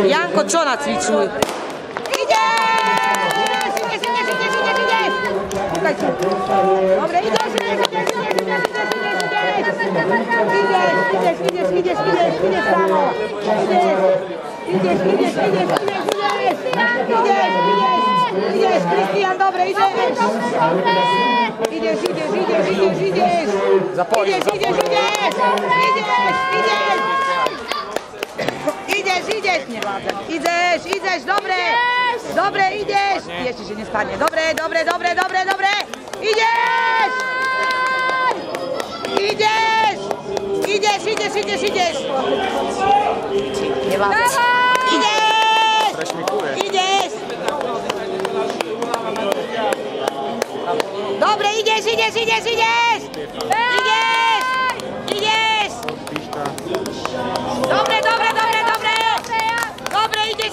Janko, čo nacvičuj? Ideš! Kúkaj tu. Dobre, ideš samo. Ideš, Kristián, dobre, ideš. Ideš. Zapojím. Ideš, dobre. Dobre, ideš. Ježiš, že nespadne. Dobre. Ideš. Nevládeš. Ideš. Dobre, ideš. Dobre. Dobre, ideš.